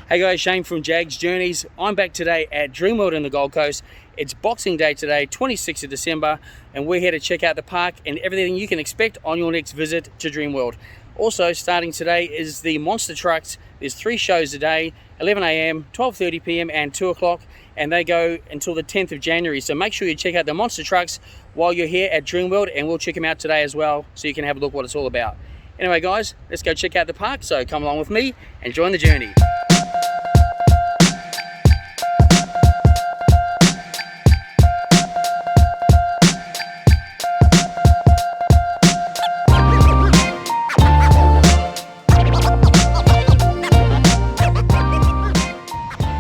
Hey guys, Shane from Jags Journeys. I'm back today at Dreamworld in the Gold Coast. It's Boxing Day today, 26th of December, and we're here to check out the park and everything you can expect on your next visit to Dreamworld. Also, starting today is the Monster Trucks. There's 3 shows a day, 11 AM, 12:30 PM, and 2 o'clock, and they go until the 10th of January. So make sure you check out the Monster Trucks while you're here at Dreamworld, and we'll check them out today as well, so you can have a look what it's all about. Anyway guys, let's go check out the park, so come along with me and join the journey.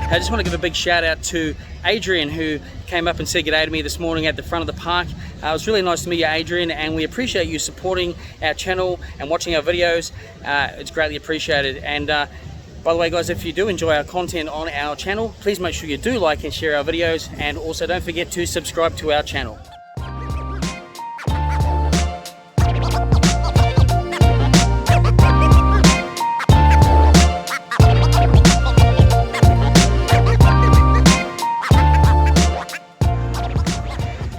I just want to give a big shout out to Adrian, who came up and said g'day to me this morning at the front of the park. It was really nice to meet you, Adrian, and we appreciate you supporting our channel and watching our videos. It's greatly appreciated. And by the way guys, if you do enjoy our content on our channel, please make sure you do like and share our videos, and also don't forget to subscribe to our channel.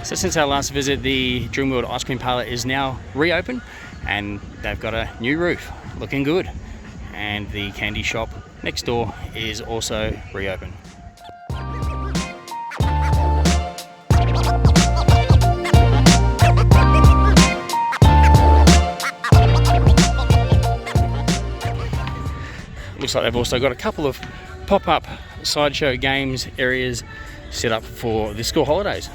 So since our last visit, the Dreamworld ice cream parlor is now reopened, and they've got a new roof, looking good. And the candy shop next door is also reopened. Looks like they've also got a couple of pop-up sideshow games areas set up for the school holidays.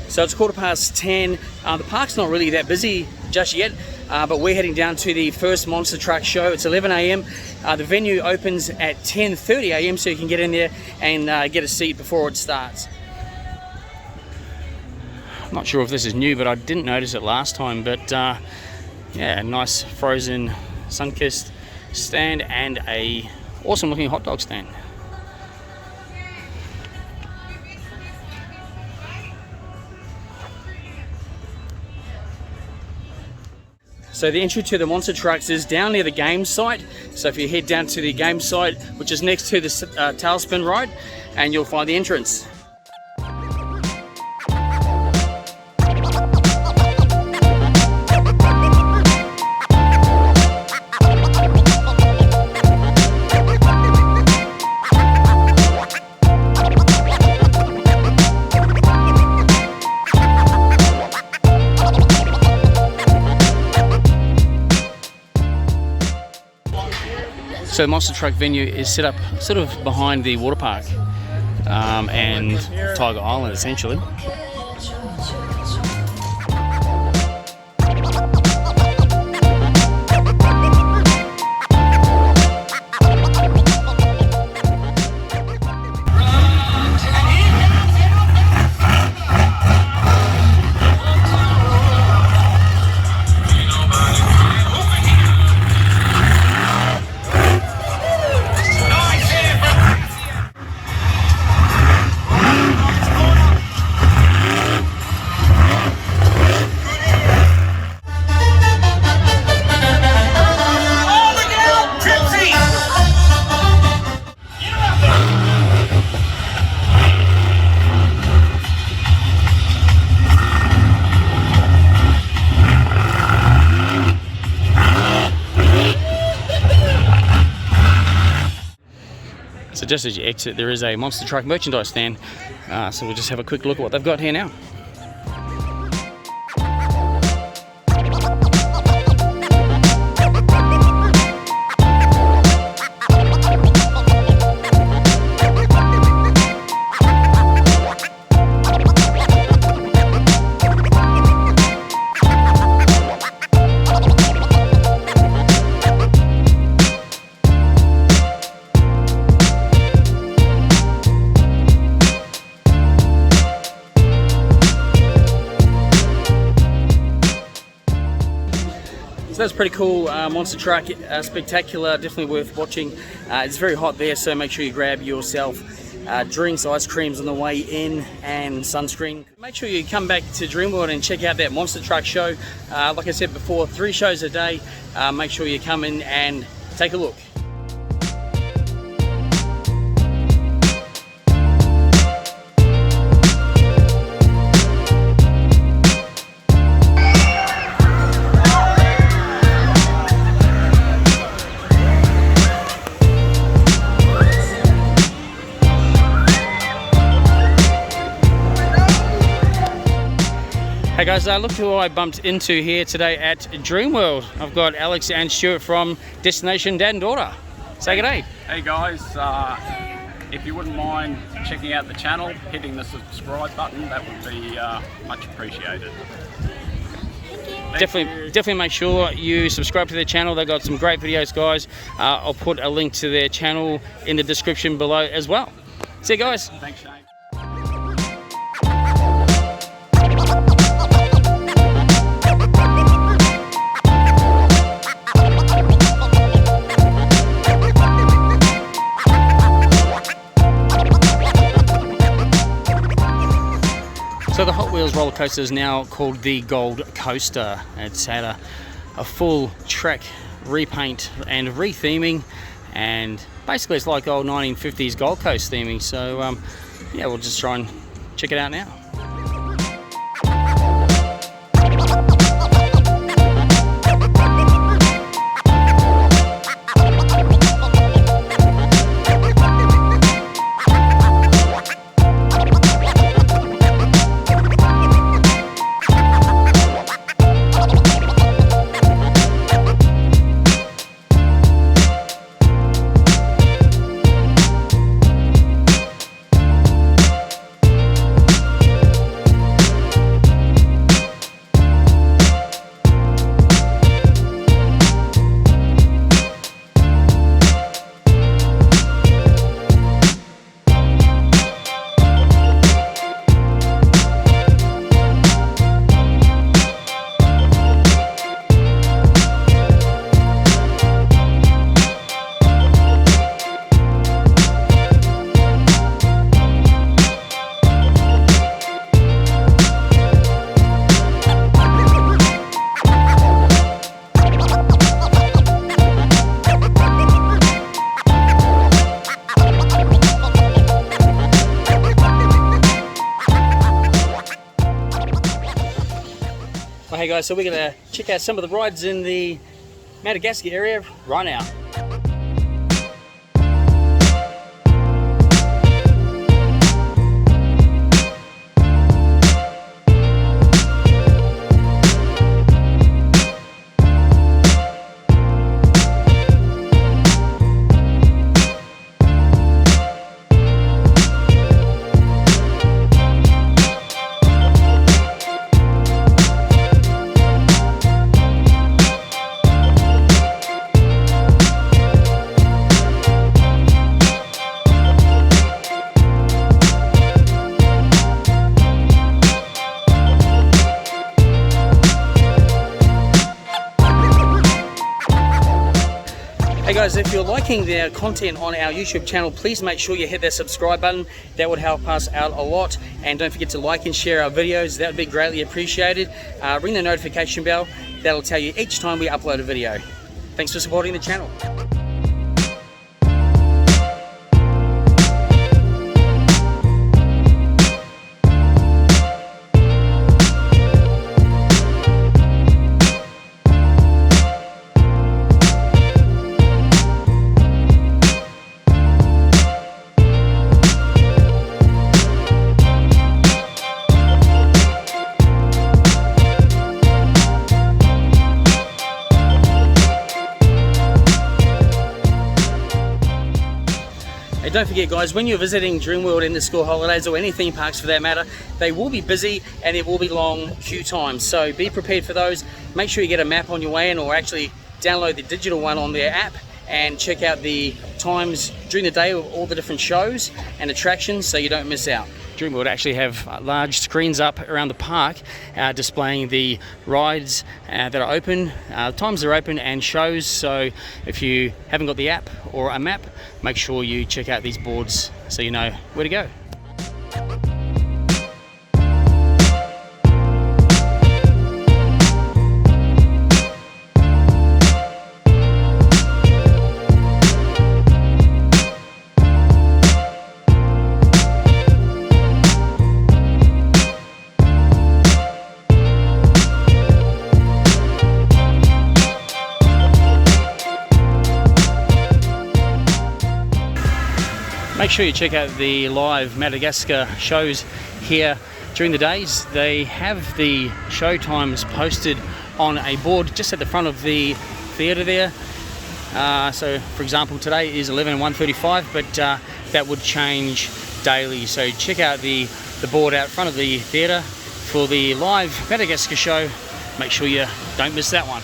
So it's 10:15. The park's not really that busy just yet, but we're heading down to the first Monster Truck Show. It's 11 AM. The venue opens at 10:30 AM, so you can get in there and get a seat before it starts. I'm not sure if this is new, but I didn't notice it last time. But yeah, nice frozen sun-kissed stand and a awesome looking hot dog stand. So the entry to the Monster Trucks is down near the game site. So if you head down to the game site, which is next to the Tailspin ride, and you'll find the entrance. So the Monster Truck venue is set up sort of behind the water park and Tiger Island essentially. So just as you exit, there is a Monster Truck merchandise stand. So we'll just have a quick look at what they've got here now. So that's pretty cool. Monster Truck Spectacular, definitely worth watching. It's very hot there, so make sure you grab yourself drinks, ice creams on the way in, and sunscreen. Make sure you come back to Dreamworld and check out that Monster Truck Show. Like I said before, 3 shows a day. Make sure you come in and take a look. Hey guys, look who I bumped into here today at Dreamworld. I've got Alex and Stuart from Destination Dad and Daughter. Say good day. Hey guys, if you wouldn't mind checking out the channel, hitting the subscribe button, that would be much appreciated. Definitely make sure you subscribe to their channel. They've got some great videos, guys. I'll put a link to their channel in the description below as well. See you guys. Thanks, Shane. So the Hot Wheels roller coaster is now called the Gold Coaster. It's had a full track repaint and retheming, and basically it's like old 1950s Gold Coast theming. So yeah, we'll just try and check it out now. Well, hey guys, so we're going to check out some of the rides in the Madagascar area right now. Hey guys, if you're liking the content on our YouTube channel, please make sure you hit that subscribe button. That would help us out a lot. And don't forget to like and share our videos. That would be greatly appreciated. Ring the notification bell. That'll tell you each time we upload a video. Thanks for supporting the channel. And don't forget guys, when you're visiting Dreamworld in the school holidays or any theme parks for that matter, they will be busy and there will be long queue times. So be prepared for those. Make sure you get a map on your way in, or actually download the digital one on their app and check out the times during the day of all the different shows and attractions so you don't miss out. Dreamworld actually have large screens up around the park displaying the rides that are open, times they're open, and shows. So if you haven't got the app or a map, make sure you check out these boards so you know where to go. Make sure you check out the live Madagascar shows here during the days. They have the show times posted on a board just at the front of the theatre there. So for example, today is 11 and 1:35, but that would change daily. So check out the board out front of the theatre for the live Madagascar show. Make sure you don't miss that one.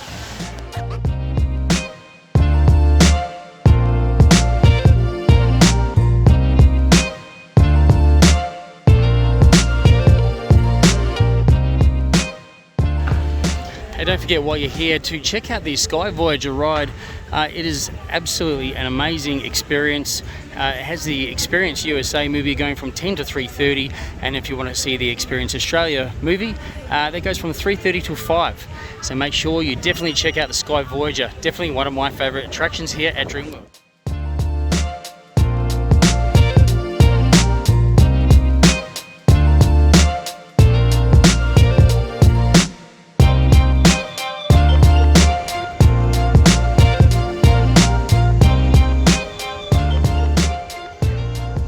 And don't forget, while you're here, to check out the Sky Voyager ride. It is absolutely an amazing experience. It has the Experience USA movie going from 10 to 3:30, and if you want to see the Experience Australia movie, that goes from 3:30 to 5. So make sure you definitely check out the Sky Voyager. Definitely one of my favourite attractions here at Dreamworld.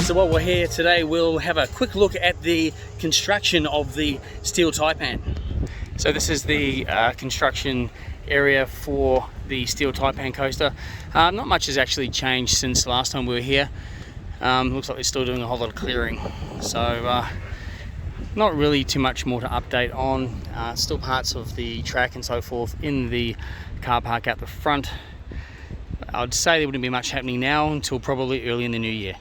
So while we're here today, we'll have a quick look at the construction of the Steel Taipan. So this is the construction area for the Steel Taipan coaster. Not much has actually changed since last time we were here. Looks like they're still doing a whole lot of clearing. So not really too much more to update on. Still parts of the track and so forth in the car park out the front. I'd say there wouldn't be much happening now until probably early in the new year.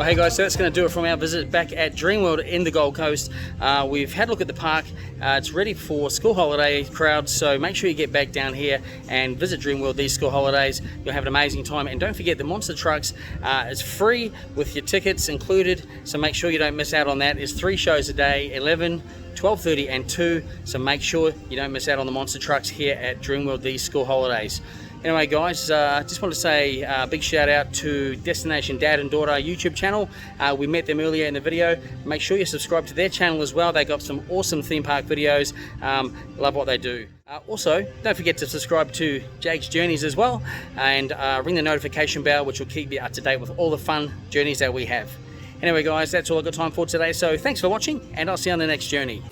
Hey guys, so that's going to do it from our visit back at Dreamworld in the Gold Coast. We've had a look at the park. It's ready for school holiday crowds, so make sure you get back down here and visit Dreamworld these school holidays. You'll have an amazing time, and don't forget the Monster Trucks is free with your tickets included, so make sure you don't miss out on that. There's 3 shows a day, 11, 12:30 and 2, so make sure you don't miss out on the Monster Trucks here at Dreamworld these school holidays. Anyway guys, just want to say a big shout out to Destination Dad and Daughter YouTube channel. We met them earlier in the video. Make sure you subscribe to their channel as well. They got some awesome theme park videos. Love what they do. Also, don't forget to subscribe to Jake's Journeys as well, and ring the notification bell, which will keep you up to date with all the fun journeys that we have. Anyway guys, that's all I've got time for today, so thanks for watching, and I'll see you on the next journey.